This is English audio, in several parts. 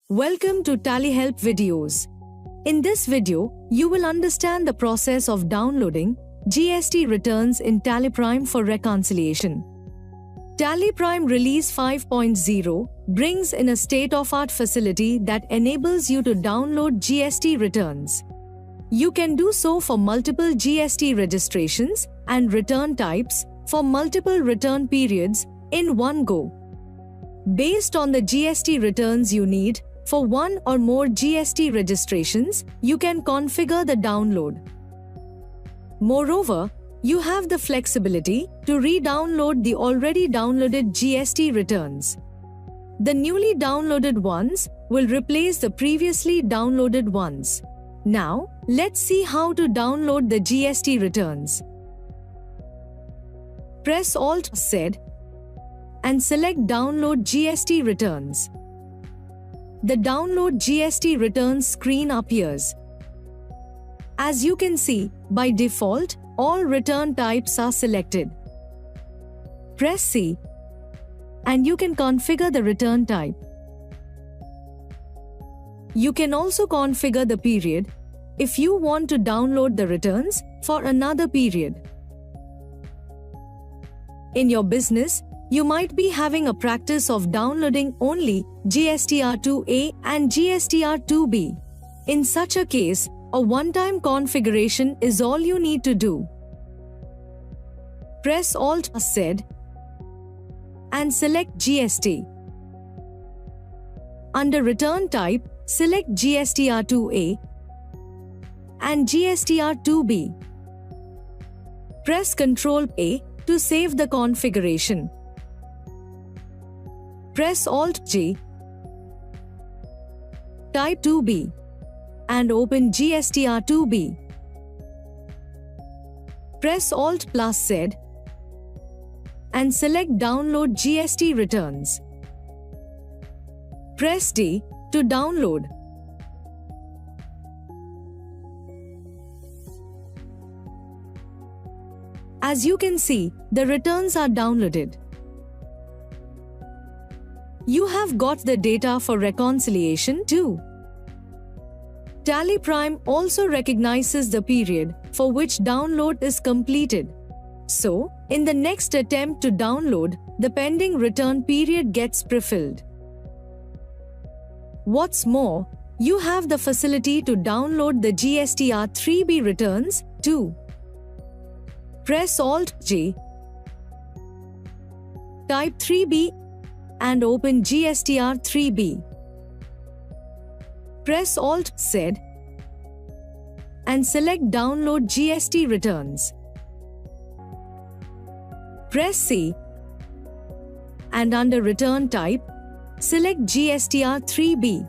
Welcome to Tally Help videos. In this video, you will understand the process of downloading GST returns in Tally Prime for reconciliation. Tally Prime Release 5.0 brings in a state-of-art facility that enables you to download GST returns. You can do so for multiple GST registrations and return types for multiple return periods in one go. Based on the GST returns you need for one or more GST registrations, you can configure the download. Moreover, you have the flexibility to re-download the already downloaded GST returns. The newly downloaded ones will replace the previously downloaded ones. Now, let's see how to download the GST returns. Press Alt+Z and select Download GST Returns. The Download GST Returns screen appears. As you can see, by default, all return types are selected. Press C and you can configure the return type. You can also configure the period if you want to download the returns for another period. In your business, you might be having a practice of downloading only GSTR2A and GSTR2B. In such a case, a one-time configuration is all you need to do. Press Alt+Z and select GST. Under Return Type, select GSTR2A and GSTR2B. Press Ctrl+A to save the configuration. Press Alt+G, type 2B, and open GSTR2B. Press Alt+Z and select Download GST Returns. Press D to download. As you can see, the returns are downloaded. You have got the data for reconciliation too. Tally Prime also recognizes the period for which download is completed. So, in the next attempt to download, the pending return period gets prefilled. What's more, you have the facility to download the GSTR3B returns too. Press Alt+G, type 3B and open GSTR3B. Press Alt+Z and select Download GST Returns. Press C and under Return Type, select GSTR3B.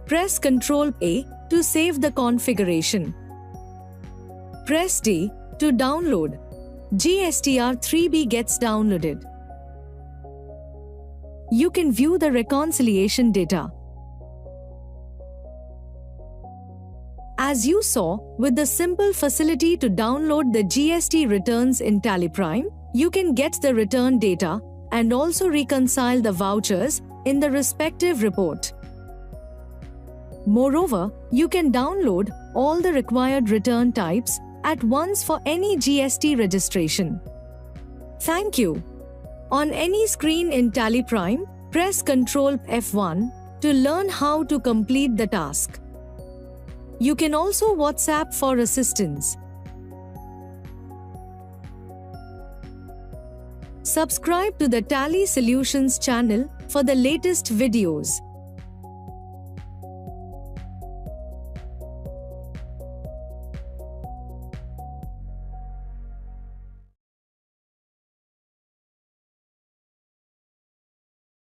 Press Ctrl+A to save the configuration. Press D to download. GSTR3B gets downloaded. You can view the reconciliation data. As you saw, with the simple facility to download the GST returns in Tally Prime, you can get the return data and also reconcile the vouchers in the respective report. Moreover, you can download all the required return types at once for any GST registration. Thank you. On any screen in Tally Prime, press Ctrl F1 to learn how to complete the task. You can also WhatsApp for assistance. Subscribe to the Tally Solutions channel for the latest videos.